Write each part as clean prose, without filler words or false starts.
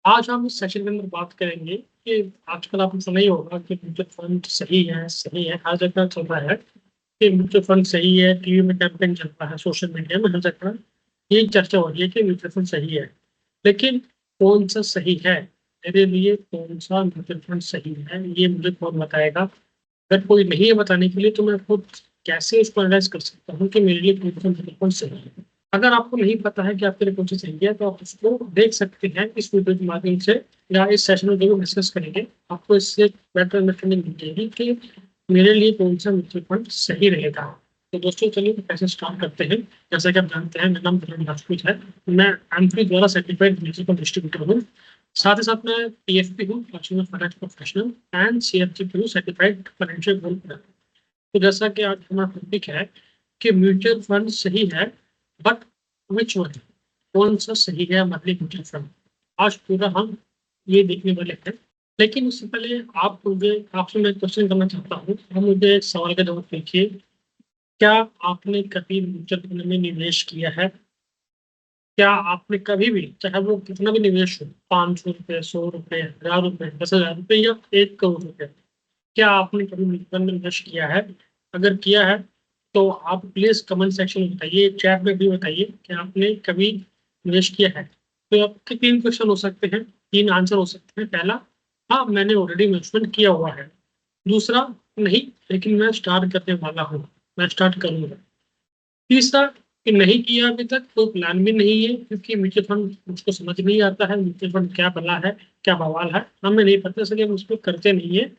आज हम इस सेशन के अंदर बात करेंगे कि आजकल आपने सुना ही होगा कि म्यूचुअल फंड सही है, हर जगह चल रहा है कि म्यूचुअल फंड सही है, टीवी में कैंपेन चल रहा है, सोशल मीडिया में हर जगह ये चर्चा हो रही है कि म्यूचुअल फंड सही है। लेकिन कौन सा सही है? मेरे लिए कौन सा म्यूचुअल फंड सही है, ये मुझे कौन बताएगा? अगर कोई नहीं है बताने के लिए, तो मैं खुद कैसे उसको एनालाइज कर सकता हूँ कि मेरे लिए कौन सा म्यूचुअल फंड सही है? अगर आपको नहीं पता है कि आपके लिए कौन सी सही है, तो आप उसको देख सकते हैं इस वीडियो के माध्यम से, या इस सेशन में जो भी डिस्कस करेंगे, आपको इससे बेटर अंडरस्टैंडिंग मिलेगी कि मेरे लिए कौन सा म्यूचुअल फंड सही रहेगा। तो दोस्तों, चलिए कैसे स्टार्ट करते हैं। जैसा कि आप जानते हैं, मेरा नाम धर्म राजपूत है। मैं एमपी द्वारा सर्टिफाइड म्यूचुअल फंड डिस्ट्रीब्यूटर हूँ। साथ ही साथ मैं पीएफपी हूँ, फाइनेंस प्रोफेशनल, एंड सीएफपी हूँ, सर्टिफाइड फाइनेंशियल गोल। तो जैसा कि आज हमारा टॉपिक है कि म्यूचुअल फंड सही है, बट विच वन, कौन सा सही है हमारे लिए म्यूचुअल फंड, आज पूरा हम ये देखने वाले हैं। लेकिन उससे पहले आपसे मैं क्वेश्चन करना चाहता हूँ। हम मुझे एक सवाल का जवाब दीजिए। क्या आपने कभी म्यूचुअल फंड में निवेश किया है? क्या आपने कभी भी, चाहे वो कितना भी निवेश हो, 500 रुपये, 100 रुपये, 1000 रुपये, 10,000 रुपये, या 1 करोड़ रुपये, क्या आपने कभी म्यूचुअल फंड में इन्वेस्ट किया है? अगर किया है तो आप प्लीज कमेंट सेक्शन में बताइए, चैट में भी बताइए कि आपने कभी इन्वेस्ट किया है। तो आपके तीन क्वेश्चन हो सकते हैं, तीन आंसर हो सकते हैं। पहला, हाँ मैंने ऑलरेडी इन्वेस्टमेंट किया हुआ है। दूसरा, नहीं लेकिन मैं स्टार्ट करने वाला हूँ, मैं स्टार्ट करूंगा। तीसरा, कि नहीं किया अभी तक, कोई प्लान भी नहीं है, क्योंकि म्यूचुअल फंड मुझको समझ नहीं आता है, म्यूचुअल फंड क्या भला है, क्या बवाल है, हमें नहीं पता, इसलिए हम उसको करते नहीं है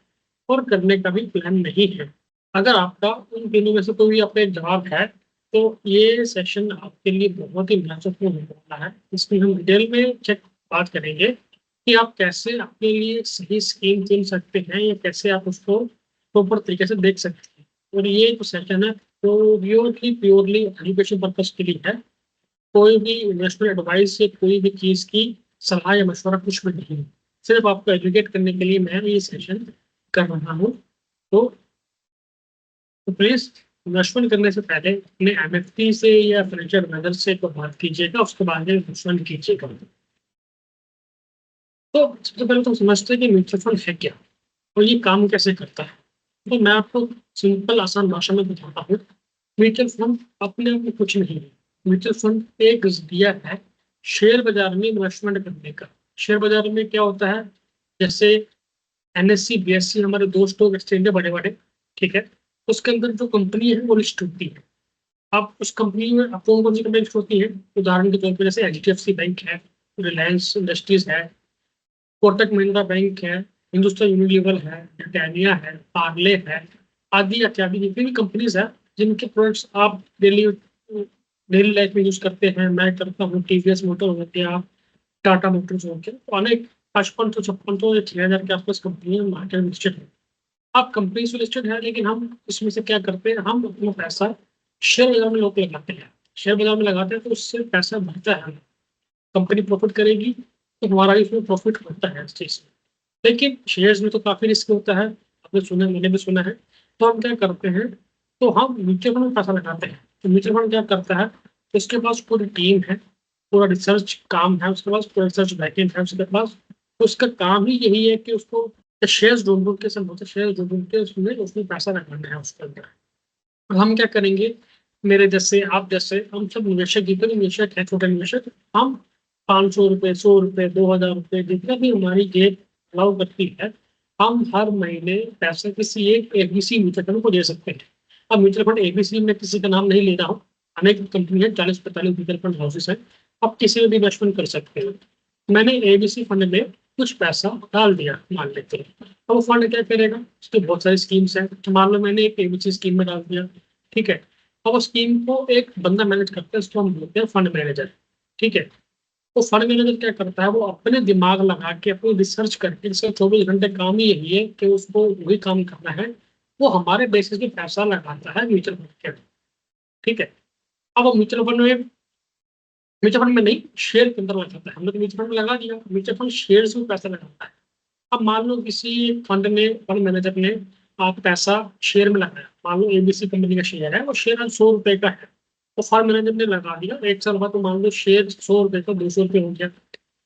और करने का भी प्लान नहीं है। अगर आपका उन तीनों में से कोई भी आपका एक जवाब है, तो ये सेशन आपके लिए बहुत ही महत्वपूर्ण होने वाला है। इसमें हम डिटेल में चेक बात करेंगे कि आप कैसे अपने लिए सही स्कीम चुन सकते हैं, या कैसे आप उसको प्रॉपर तरीके से देख सकते हैं। और ये जो सेशन है, तो प्योरली एजुकेशन पर्पज के लिए है। कोई भी इन्वेस्टमेंट एडवाइस या कोई भी चीज की सलाह या मशवरा कुछ भी नहीं है। सिर्फ आपको एजुकेट करने के लिए मैं ये सेशन कर रहा हूँ। तो प्लीज, इन्वेस्टमेंट करने से पहले अपने एमएफटी से या फाइनेंशियल एडवाइजर से तो बात कीजिएगा, उसके बाद में इन्वेस्टमेंट कीजिएगा। तो सबसे पहले तो समझते हैं कि म्यूचुअल फंड है क्या और ये काम कैसे करता है। तो मैं आपको सिंपल आसान भाषा में बताता हूँ। म्यूचुअल फंड अपने आप में कुछ नहीं है। म्यूचुअल फंड एक जरिया है शेयर बाजार में इन्वेस्टमेंट करने का। शेयर बाजार में क्या होता है, जैसे एनएससी बीएससी, हमारे दो स्टॉक एक्सचेंज है बड़े बड़े, ठीक है। उसके अंदर जो कंपनी है वो लिस्ट होती है। आप उस कंपनी में, आप कौन कौन सी कंपनी लिस्ट होती है? उदाहरण के तौर पर जैसे एचडीएफसी बैंक है, रिलायंस इंडस्ट्रीज है, कोटक महिंद्रा बैंक है, हिंदुस्तान यूनिलीवर है, ब्रिटानिया है, पार्ले है, आदि इत्यादि जितनी भी कंपनीज है जिनके प्रोडक्ट्स आप डेली डेली लाइफ में यूज करते हैं। मैं करता हूँ, टीवीएस मोटर हो गया, टाटा मोटर्स हो गया, तो अनेक 55 तो 56 तो 6,000 के आसपास कंपनियां मार्केट में लिस्टेड है। आप कंपनी से लिस्टेड है, लेकिन हम इसमें से क्या करते हैं, हम अपना पैसा शेयर बाजार में लोग लगाते हैं। शेयर बाजार में लगाते हैं तो उससे पैसा बढ़ता है। कंपनी प्रॉफिट करेगी तो हमारा भी उसमें प्रॉफिट होता है इस चीज से। लेकिन शेयर्स में तो काफी रिस्क होता है, आपने सुना, मैंने भी सुना है। तो हम क्या करते हैं, तो हम म्यूचुअल फंड में पैसा लगाते हैं। तो म्यूचुअल फंड क्या करता है, उसके पास पूरी टीम है, पूरा रिसर्च काम है उसके पास, पूरा रिसर्च बैकएंड है उसके पास। तो उसका काम ही यही है कि उसको शेयर्स ढूंढ ढूंढ के, सब होते शेयर्स ढूंढ ढूंढ के उसमें उसमें पैसा लगाना है उसके अंदर। और हम क्या करेंगे, मेरे जैसे, आप जैसे, हम सब निवेशक, जितने भी निवेशक है, छोटे निवेशक, हम 500 रुपये, 100 रुपये, 2,000 रुपये, जितना भी हमारी जेब अलाउ करती है, हम हर महीने पैसे किसी एक एबीसी म्यूचुअल फंड को दे सकते हैं। अब म्यूचुअल फंड एबीसी में किसी का नाम नहीं ले रहा हूँ, अनेक कंपनी है, 40-45 म्यूचुअल फंड हाउसेस है। आप किसी में भी इन्वेस्टमेंट कर सकते हैं। मैंने एबीसी फंड में कुछ पैसा डाल दिया, मान लेते हैं। अब वो फंड क्या करेगा, उसके बहुत सारी स्कीम्स हैं, तो मान लो मैंने एक एबीसी स्कीम में डाल दिया, ठीक है। अब उस स्कीम को एक बंदा मैनेज करता है, उसको हम बोलते हैं फंड मैनेजर, ठीक है। तो फंड मैनेजर क्या करता है, वो अपने दिमाग लगा के, अपनी रिसर्च करके, इसका 24 घंटे काम ही यही है कि उसको वही काम करना है। वो हमारे बेसिस पे पैसा लगाता है म्यूचुअल फंड के अंदर, ठीक है। अब वो म्यूचुअल फंड में नहीं, शेयर के अंदर लगाता है। हमने तो म्यूचुअल फंड में लगा दिया, म्यूचुअल फंड शेयर में पैसा लगाता है। अब मान लो किसी फंड मैनेजर ने आप पैसा शेयर में लगाया, मान लो एबीसी कंपनी का शेयर है, वो शेयर आज 100 रुपए का है। तो फंड मैनेजर ने लगा दिया, 1 साल बाद तो मान लो शेयर 100 रुपए का 200 रुपये हो गया।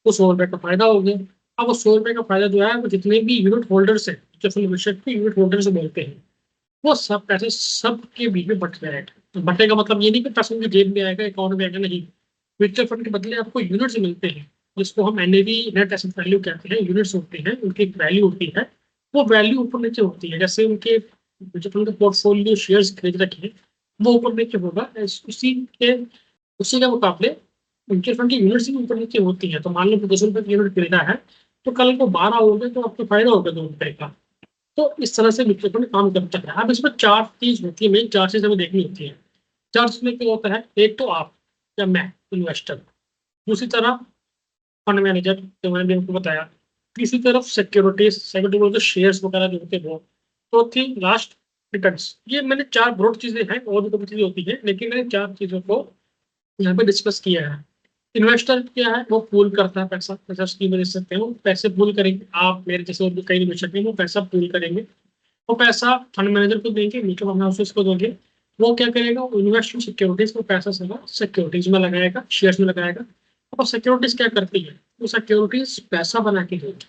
वो 100 रुपये का फायदा हो गया। अब वो 100 रुपये का फायदा जो है वो जितने भी यूनिट होल्डर्स हैं, जो फंड निवेशक के यूनिट होल्डर्स बोलते हैं, वो सब पैसे सबके बीच में बट जाएगा। तो बटेगा मतलब ये नहीं कि पैसा उनकी जेब में आएगा, अकाउंट में आएगा, नहीं। म्यूचुअल फंड के बदले आपको यूनिट्स मिलते हैं, जिसको हम एनएवी, नेट एसेट वैल्यू कहते हैं। यूनिट्स होते हैं, उनकी एक वैल्यू होती है, वो वैल्यू ऊपर नीचे होती है। जैसे उनके म्यूचुअल फंड के पोर्टफोलियो शेयर्स खरीद रखे हैं, वो ऊपर नीचे होगा। के उसी के मुकाबले म्यूचुअल फंड की यूनिट्स भी ऊपर नीचे होती है। तो मान लो 10 रुपए की यूनिट खरीदा है, तो कल को 12 हो गए तो आपको फायदा होगा 2 रुपए का। तो इस तरह से म्यूचुअल फंड काम करता है। अब इसमें चार चीज होती है, मेन चार चीज हमें देखनी होती है। चार चीज में क्या होता है? एक तो आप या मैं, इन्वेस्टर। दूसरी तरफ फंड मैनेजर, जो मैंने भी आपको बताया। तीसरी तरफ सिक्योरिटीज, सिक्योरिटी बोलते शेयर्स वगैरह जो होते हैं वो। चौथी लास्ट रिटर्न्स। ये मैंने चार ब्रॉड चीजें हैं, और भी कई चीजें होती हैं, लेकिन मैंने चार चीजों को यहाँ पे डिस्कस किया है। इन्वेस्टर क्या है? वो पूल करता है पैसा, पैसा स्कीम में दे सकते हैं, वो पैसे पूल करेंगे। आप मेरे जैसे और भी कई निवेशक हैं, वो पैसा पूल करेंगे। वो पैसा फंड मैनेजर को देंगे, म्यूचुअल फंड हाउसेस को दोगे। वो क्या करेगा? वो इन्वेस्टमेंट सिक्योरिटीज को पैसा सारा सिक्योरिटीज में लगाएगा, शेयर्स में लगाएगा। और सिक्योरिटीज क्या करती है? वो सिक्योरिटीज पैसा बना के देगी,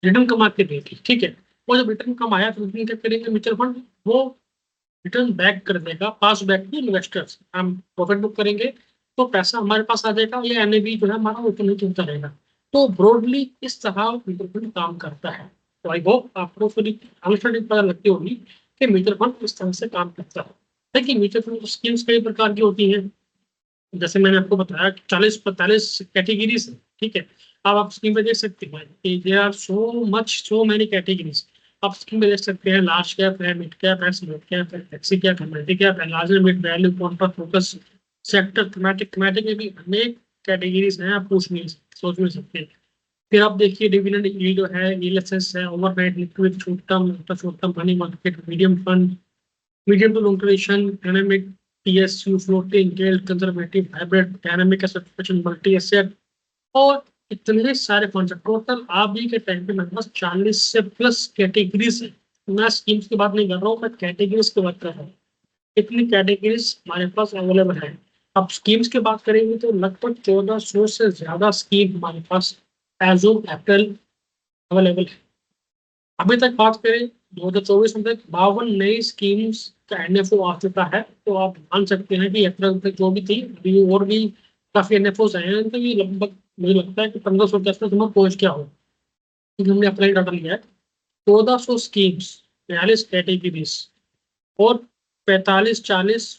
रिटर्न कमा के देगी, ठीक है। वो जब रिटर्न कमाया तो रिटर्न क्या करेंगे म्यूचुअल फंड? वो रिटर्न बैक कर देगा, पास बैक टू इन्वेस्टर्स। हम प्रॉफिट बुक करेंगे तो पैसा हमारे पास आ जाएगा, या एनएवी जो है हमारा ऊपर नीचे होता रहेगा। तो ब्रॉडली इस तरह म्यूचुअल फंड काम करता है। तो आई होप आपको थोड़ी अंडरस्टैंडिंग पता लगती होगी कि म्यूचुअल फंड इस तरह से काम करता है। देखिए, म्यूचुअल फंड स्कीम्स कई प्रकार की होती हैं। जैसे मैंने आपको बताया 40-45 कैटेगरीज है, ठीक है। अब आप स्क्रीन पे देख सकते हैं कि there are so many categories. आप स्क्रीन पे देख सकते हैं लार्ज कैप है, मिड कैप है, स्मॉल कैप है, फ्लेक्सी कैप है, मल्टी कैप है, large mid value, contra focus, sector, thematic में भी अनेक कैटेगरीज हैं। आप पूछ नहीं सकते, सोच नहीं सकते। फिर आप देखिए डिविडेंड यील्ड है, ईएलएसएस है, overnight liquid, short term money market, medium fund, medium to long duration, dynamic PSU, floating, yield, conservative, hybrid, dynamic asset allocation, multi asset, और इतने सारे फंड है। टोटल अभी के टाइम पे मेरे पास 40 से प्लस कैटेगरीज है। मैं स्कीम्स की बात नहीं कर रहा हूँ, मैं कैटेगरीज की बात कर रहा हूँ। इतनी कैटेगरीज हमारे पास अवेलेबल है। अब स्कीम्स की बात करेंगे तो लगभग 1400 से ज्यादा स्कीम हमारे पास एज ऑफ अप्रैल अवेलेबल है। अभी तक बात करें 2024 में तक 52 नई स्कीम्स का एनएफओ आ चुका है। तो आप मान सकते हैं कि अप्रैल तक जो भी थी, अभी और भी काफी एनएफओ आए हैं, तो ये लगभग मुझे लगता है कि 1500 के आसपास हम पहुंच गया हो, क्योंकि हमने अप्रैल डाटा लिया है। 1400 स्कीम्स, 42 कैटेगरीज, और 45-40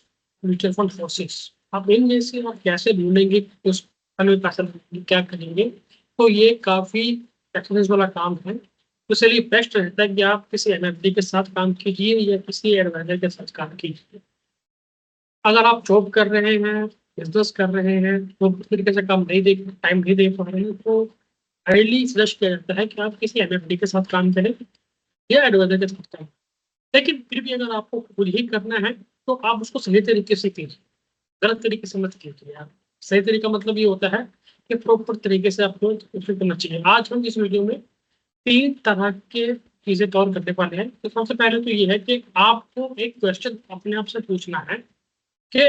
म्यूचुअल फंड फोर्सेस। अब इनमें से आप कैसे ढूंढेंगे कि उस फंड में पैसा लगाएंगे, क्या करेंगे? तो ये काफी एक्सपीरियंस वाला काम है। तो इसलिए बेस्ट रहता है कि आप किसी एनएफडी के साथ काम कीजिए या किसी एडवाइजर के साथ काम कीजिए। अगर आप जॉब कर रहे हैं, बिजनेस कर रहे हैं, तो उस तरीके से काम नहीं दे टाइम नहीं दे पा रहे हैं, तो हाईली सजेस्ट किया जाता है कि आप किसी एनएफडी के साथ काम करें या एडवाइजर के साथ काम करें। लेकिन फिर भी अगर आपको खुद ही करना है, तो आप उसको सही तरीके से कीजिए, गलत तरीके से मत कीजिए। आप सही तरीका मतलब ये होता है कि प्रॉपर तरीके से आपको उसको करना चाहिए। आज हम इस वीडियो में 3 तरह के चीजें कवर करने वाले हैं। तो सबसे पहले तो ये है कि आपको एक क्वेश्चन अपने आप से पूछना है कि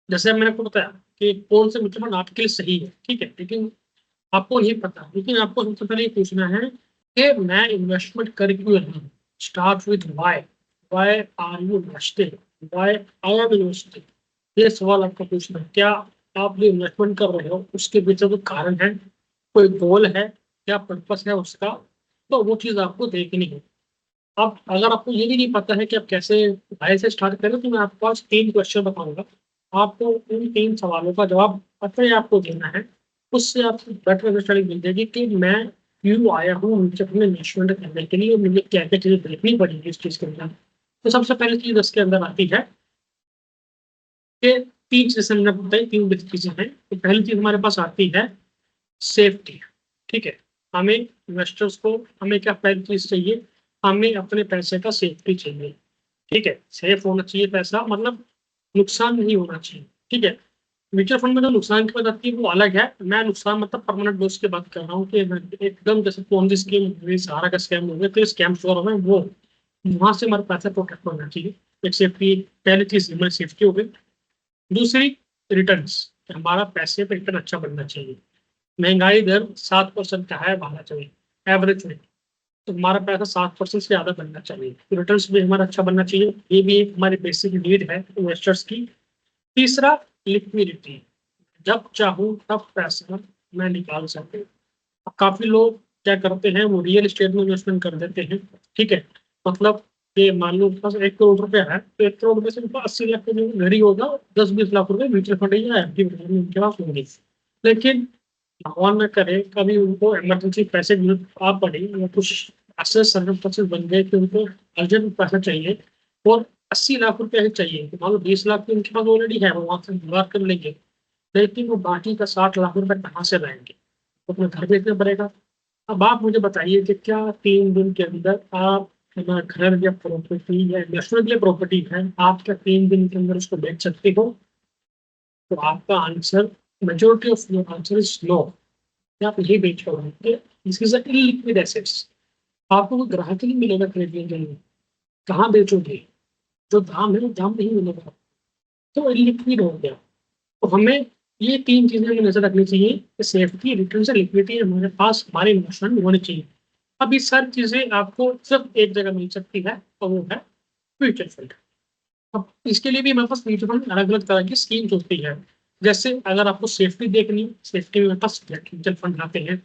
जैसे मैंने आपको बताया कि कौन से म्यूचुअल फंड आपके लिए सही है, ठीक है। लेकिन आपको नहीं पता, लेकिन आपको सबसे पहले ये पूछना है कि मैं इन्वेस्टमेंट कर क्यों रहा हूँ। Start with why. Why are you investing? Why I am investing? ये सवाल आपको पूछना है। क्या आप जो इन्वेस्टमेंट कर रहे हो उसके पीछे कोई कारण है, कोई गोल है, क्या पर्पस है उसका? तो वो चीज़ आपको देखनी है। अब अगर आपको ये भी नहीं पता है कि आप कैसे वाई से स्टार्ट करें, तो मैं आपको आज 3 क्वेश्चन बताऊंगा। आपको उन 3 सवालों का जवाब पता है आपको देना है। उससे आपको बेटर अंडरस्टैंडिंग मिल जाएगी कि मैं क्यों आया हूँ म्यूचुअल फंड में इन्वेस्टमेंट करने के लिए, और मुझे क्या क्या चीज़ें देखनी पड़ेगी इस चीज़ के अंदर। तो सबसे पहली चीज़ इसके अंदर आती है कि 3 चीज़ें मैंने बताई, 3 चीज़ें हैं। तो पहली चीज़ हमारे पास आती है सेफ्टी, ठीक है। हमें इन्वेस्टर्स को हमें क्या पहली चीज़ चाहिए? हमें अपने पैसे का सेफ्टी चाहिए, ठीक है। सेफ होना चाहिए पैसा, मतलब नुकसान नहीं होना चाहिए, ठीक है। म्यूचुअल फंड में जो नुकसान की बात आती है वो अलग है। मैं नुकसान मतलब परमानेंट लॉस की बात कर रहा हूँ कि एकदम जैसे पोंजी स्कीम हो गई, सहारा का स्कैम हो गया, तो स्कैम हो रहा है वो, वहां से हमारा पैसा प्रोटेक्ट होना चाहिए। एक सेफ्टी, पहली चीज हमारी सेफ्टी हो गई। दूसरी, रिटर्न्स, हमारा पैसे पे रिटर्न अच्छा बनना चाहिए। महंगाई दर 7% का है, बढ़ना चाहिए एवरेज में। तो हमारा पैसा 7% से ज़्यादा बनना चाहिए, रिटर्न्स भी हमारा अच्छा बनना चाहिए। ये भी एक हमारी बेसिक नीड है इन्वेस्टर्स की। तीसरा, लिक्विडिटी। जब चाहूँ तब पैसा मैं निकाल सकूँ। काफी लोग क्या करते हैं, वो रियल एस्टेट में इन्वेस्टमेंट कर देते हैं। ठीक है, मतलब कि मान लो उनके पास 1 करोड़ रुपया है, तो 1 करोड़ रुपये से उनको 80 लाख रुपये घर ही होगा, 10-20 लाख रुपए म्यूचुअल फंड या एफडी में उनके पास होंगे। लेकिन भगवान न करे कभी उनको इमरजेंसी पैसे की जरूरत आ पड़ी, या कुछ ऐसे सर्कमस्टेंसेस बन गए कि उनको अर्जेंट पैसा चाहिए और 80 लाख रुपया ही चाहिए, तो मान लो 20 लाख तो उनके पास ऑलरेडी है, वो वहां से जुगाड़ कर लेंगे। लेकिन वो बाकी का 60 लाख रुपए कहाँ से लाएंगे? तो अपना घर बेचना पड़ेगा। अब आप मुझे बताइए कि क्या 3 दिन के अंदर आप अपना घर या प्रॉपर्टी या इन्वेस्टमेंट के लिए प्रॉपर्टी है, आप क्या 3 दिन के अंदर उसको बेच सकते हो? तो आपका answer, majority of your answer is no. आप नहीं बेच पाओगे, दिस इज इलिक्विड एसेट्स। आपको कोई ग्राहक ही नहीं मिलेगा खरीदने के लिए, कहाँ बेचोगे? जो दाम है वो दाम नहीं मिलेगा, तो इलिक्विड हो गया। तो हमें ये 3 चीजें हमें नजर रखनी चाहिए कि सेफ्टी, रिटर्न से लिक्विडिटी हमारे पास हमारे इन्वेस्टमेंट में होनी चाहिए। अब ये सारी चीजें आपको सिर्फ एक जगह मिल सकती है, और वो है म्यूचुअल फंड। अब इसके लिए भी हमारे पास म्यूचुअल फंड अलग अलग तरह की स्कीम्स होती है। जैसे अगर आपको सेफ्टी देखनी, सेफ्टी में हमारे पास डेट म्यूचुअल फंड आते हैं।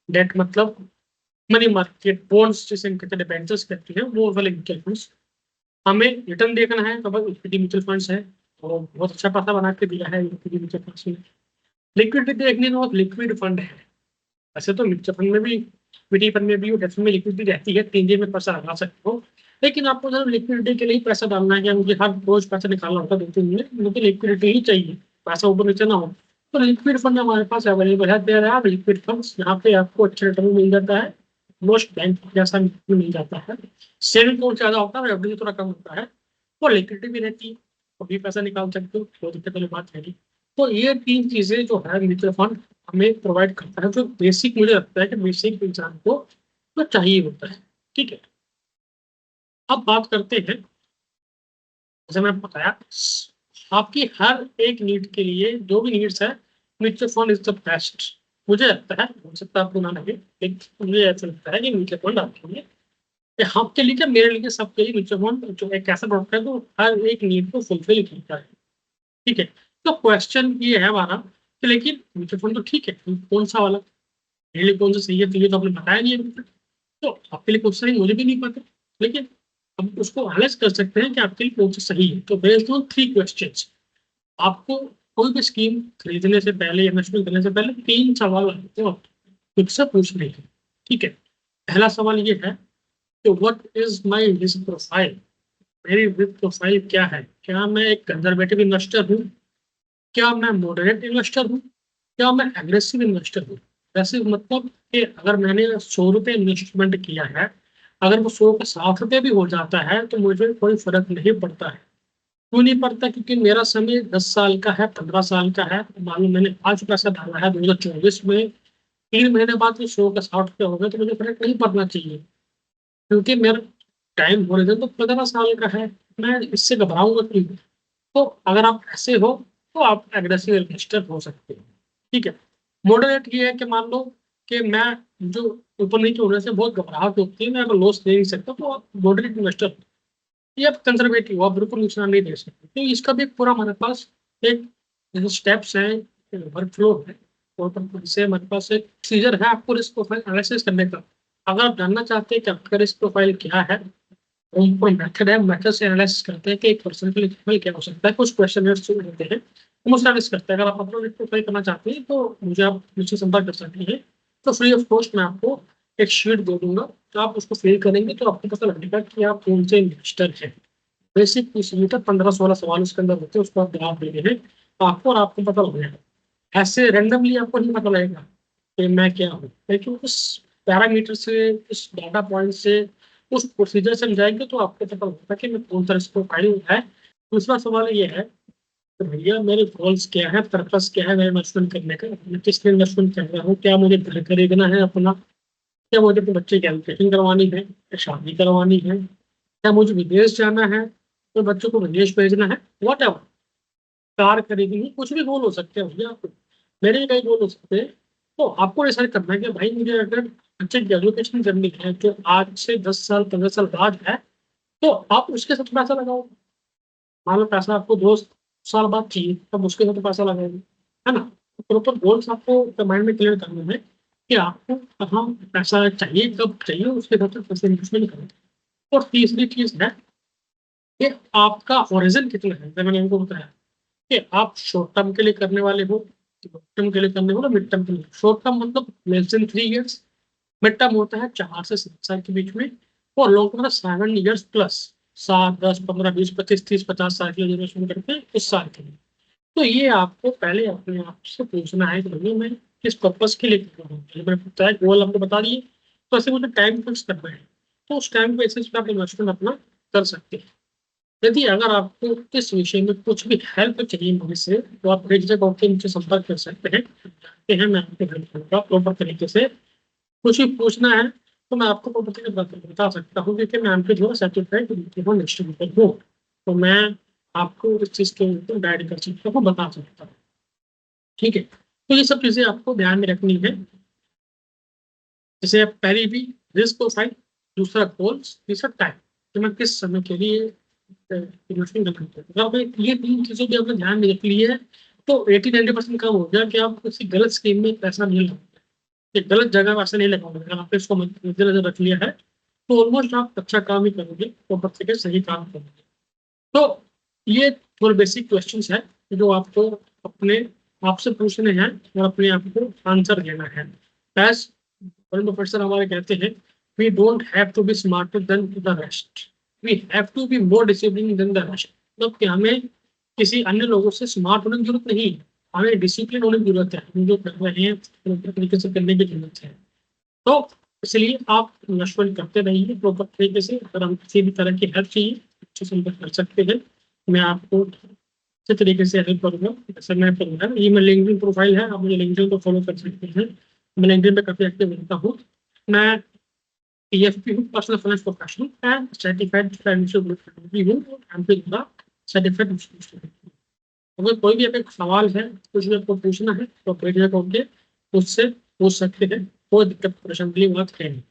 डेट मतलब मनी मार्केट बॉन्ड्स, जिसे हम कहते हैं डिबेंचर्स कहते हैं, वो वाले म्यूचुअल फंड्स। हमें रिटर्न देखना है तो बस इक्विटी म्यूचुअल फंड्स है, और बहुत अच्छा पैसा बना के दिया है इक्विटी म्यूचुअल फंड्स में। लिक्विडिटी देखने में, लिक्विड फंड है। वैसे तो म्यूचुअल फंड में भी, इक्विटी फंड में भी और डेट में लिक्विडिटी रहती है, 3 दिन में पैसा लगा सकते हो। लेकिन आपको जब लिक्विडिटी के लिए पैसा डालना है, या मुझे हर रोज पैसा निकालना होता है 2-3 दिन में, मुझे लिक्विडिटी ही चाहिए, पैसा ऊपर नीचे ना हो, तो लिक्विड फंड हमारे पास अवेलेबल है। दे रहा है लिक्विड फंड्स, यहाँ पे आपको अच्छा रिटर्न मिल जाता है, मोस्ट बैंक जैसा मिल जाता है। सेविंग बहुत ज्यादा होता है, एफडी थोड़ा कम होता है, और लिक्विडिटी भी रहती है, कभी पैसा निकाल सकते हो, कोई दिक्कत वाली बात है नहीं। तो ये 3 चीजें जो है म्यूचुअल फंड हमें प्रोवाइड करता है, जो बेसिक मुझे लगता है कि बेसिक इंसान को तो चाहिए होता है। ठीक है, अब बात करते हैं, जैसे मैंने बताया, आपकी हर एक नीड के लिए, जो भी नीड्स है, mutual fund is the best. मुझे लगता है, हो सकता है आपको ना लगे, लेकिन मुझे ऐसा लगता है कि म्यूचुअल फंड आपके लिए, या आपके लिए क्या, मेरे लिए, सबके लिए म्यूचुअल फंड जो एक ऐसा प्रोडक्ट है जो हर एक नीड को फुलफिल करता है। ठीक है, तो क्वेश्चन ये है हमारा कि लेकिन म्यूचुअल फंड तो ठीक है, कौन सा वाला मेरे लिए कौन सा सही है, तो ये तो आपने बताया नहीं है अभी तक। तो आपके लिए कौन सा सही मुझे भी नहीं पता, लेकिन हम उसको एनालाइज कर सकते हैं कि आपके लिए कौन सा सही है। तो बेस्ड ऑन 3 क्वेश्चंस, आपको कोई भी स्कीम खरीदने से पहले, इन्वेस्टमेंट करने से पहले 3 सवाल आपको खुद से पूछने हैं। ठीक है, पहला सवाल ये है कि what is my risk profile? मेरी रिस्क प्रोफाइल क्या है? क्या मैं एक कंजर्वेटिव इन्वेस्टर हूँ? क्या मैं मॉडरेट इन्वेस्टर हूँ? क्या मैं एग्रेसिव इन्वेस्टर हूँ? वैसे मतलब कि अगर मैंने 100 रुपये इन्वेस्टमेंट किया है, अगर वो 100 का 60 रुपये भी हो जाता है, तो मुझे कोई फर्क नहीं पड़ता है। क्यों नहीं पड़ता? क्योंकि मेरा समय 10 साल का है, 15 साल का है। तो मान लो मैंने आज पैसा डाला है 2024 में, 3 महीने बाद तो 100 का 60 रुपये हो गए, तो मुझे फर्क नहीं पड़ना चाहिए, क्योंकि मेरा टाइम होरिजन तो 15 साल का है। मैं इससे घबराऊंगा क्यों? तो अगर आप ऐसे हो, तो आप एग्रेसिव इन्वेस्टर हो सकते हो। ठीक है, मॉडरेट ये है कि मान लो कि मैं, जो ऊपर नीचे होने से बहुत घबराहट होती है, मैं अगर लॉस ले नहीं सकता, तो आप मॉडरेट इन्वेस्टर, ये आप कंजर्वेटिव, आप बिल्कुल नुकसान नहीं दे सकते। तो इसका भी पूरा हमारे पास एक स्टेप्स है, वर्क फ्लो है, और इससे हमारे पास एक सीजर है आपको रिस्क प्रोफाइल एनालिसिस करने का। अगर आप जानना चाहते हैं कि आपका रिस्क प्रोफाइल क्या है, कोई मेथड है, मेथड से एनालिसिस करते हैं कि एक पर्सन के लिए क्या हो सकता है। कुछ क्वेश्चन होते हैं, हम उसका एनालिसिस करते हैं। अगर आप अपना रिस्क प्रोफाइल करना चाहते हैं, तो मुझे आप मुझसे संपर्क कर सकते हैं। तो फ्री ऑफ कॉस्ट मैं आपको एक शीट दे दूंगा, तो आप उसको फिल करेंगे, तो आपको पता लगेगा कि आप कौन से इन्वेस्टर हैं। बेसिक इसी तक 15-16 सवाल उसके अंदर होते हैं, उसको आप जवाब देने हैं आपको, और आपको पता लगेगा। ऐसे रेंडमली आपको नहीं पता लगेगा कि मैं क्या हूँ, लेकिन उस पैरामीटर से, उस डाटा पॉइंट से, उस प्रोसीजर से हम जाएंगे, तो आपको पता लगता है कि मैं कौन सा रिस्क प्रोफाइल है। दूसरा सवाल ये है, तो भैया मेरे गोल्स क्या है, पर्पस क्या है मेरे इन्वेस्टमेंट करने का, मैं किस लिए इन्वेस्टमेंट कर रहा हूँ? क्या मुझे घर खरीदना है अपना? क्या मुझे अपने बच्चे की एजुकेशन करवानी है, या शादी करवानी है? क्या मुझे विदेश जाना है, तो बच्चों को विदेश भेजना है? वॉट एवर, कार खरीदनी, कुछ भी गोल हो सकते हैं भैया आपको, मेरे भी कई गोल हो सकते हैं। तो आपको डिसाइड करना है कि भाई मुझे अगर अच्छी एजुकेशन करनी है जो आज से 10 साल 15 साल बाद है, तो आप उसके साथ पैसा लगाओ। मान लो पैसा आपको 2 साल बाद चाहिए, तब उसके साथ पैसा लगाओगे, है ना। तो प्रॉपर गोल्स आपको माइंड में क्लियर करना है कि आपको कहाँ पैसा चाहिए, कब चाहिए, उसके साथ पैसे इन्वेस्टमेंट करना है। और तीसरी चीज है कि आपका हॉरिजन कितना है। जैसे मैंने इनको बताया कि आप शॉर्ट टर्म के लिए करने वाले हो, लॉन्ग टर्म के लिए करने हो ना मिड टर्म के लिए। शॉर्ट टर्म मतलब less than 3 years, mid term होता है 4 से 7 साल के बीच में, और लॉन्ग टर्म 7 इयर्स प्लस, 7 10 15 20 25 30 50 साल के लिए इन्वेस्टमेंट करते हैं उस साल के लिए। तो ये आपको पहले अपने आप से पूछना है कि भैया मैं किस पर्पज के लिए कर रहा हूँ। पहले मैंने बताया गोल आपको बता दिए, तो ऐसे मुझे टाइम फिक्स करना है, तो उस टाइम बेसिस पे आप इन्वेस्टमेंट अपना कर सकते हैं। यदि अगर आपको इस विषय में कुछ भी हेल्प चाहिए मुझसे, तो आप बेझिझक होकर मुझसे संपर्क कर सकते हैं। जानते हैं मैं आपको हेल्प करूंगा प्रॉपर तरीके से। कुछ भी पूछना है तो मैं आपको प्रॉपर तरीके से बता सकता हूँ, क्योंकि मैं आपके जो सर्टिफाइड डिस्ट्रीब्यूटर हूँ। तो मैं आपको इस चीज़ के ऊपर गाइड कर सकता हूँ, बता सकता हूँ। ठीक है, तो ये सब चीज़ें आपको ध्यान में रखनी है। जैसे पहली भी रिस्क प्रोफाइल, दूसरा गोल्स, तीसरा टाइम, कि मैं किस समय के लिए इन्वेस्टमेंट करना चाहते हैं। अगर आपने ये 3 चीज़ों भी आपने ध्यान में रख ली है, तो 80-90% काम हो गया कि आप किसी गलत स्कीम में पैसा नहीं लगाओगे, कि गलत जगह पैसा नहीं लगाओगे। अगर आपने इसको मद्देनजर रख लिया है, तो ऑलमोस्ट आप अच्छा काम ही करोगे, तो बच्चे के सही काम करोगे। तो ये थोड़े बेसिक क्वेश्चंस हैं जो आपको अपने आप से पूछने हैं और अपने आप को आंसर देना है। एज वरुण बफेट सर हमारे कहते हैं, we don't have to be smarter than the rest, we have to be more discipline than the rest. मतलब कि हमें किसी अन्य लोगों से स्मार्ट होने की जरूरत नहीं है, हमें डिसिप्लिन होने की जरूरत है। हम जो कर रहे हैं प्रॉपर तरीके से करने की जरूरत है। तो इसलिए आप इन्वेस्टमेंट करते रहिए प्रॉपर तरीके से। अगर हम किसी भी तरह की हेल्प चाहिए, अच्छे संपर्क कर सकते हैं। मैं आपको अच्छे तरीके से हेल्प करूंगा, जैसे मैं करूंगा। ये मेरा लिंक्डइन प्रोफाइल है, आप मुझे लिंक्डइन को फॉलो कर सकते हैं। मैं लिंक्डइन पे काफी एक्टिव रहता हूँ। मैं पीएफपी हूँ, personal finance professional and certified financial professional भी हूँ, एमपी द्वारा सर्टिफाइड इंस्टीट्यूट। अगर कोई भी आपका सवाल है, कुछ भी आपको पूछना है, तो भेजना होंगे, उससे पूछ सकते हैं। कोई दिक्कत परेशानी वाली बात है नहीं।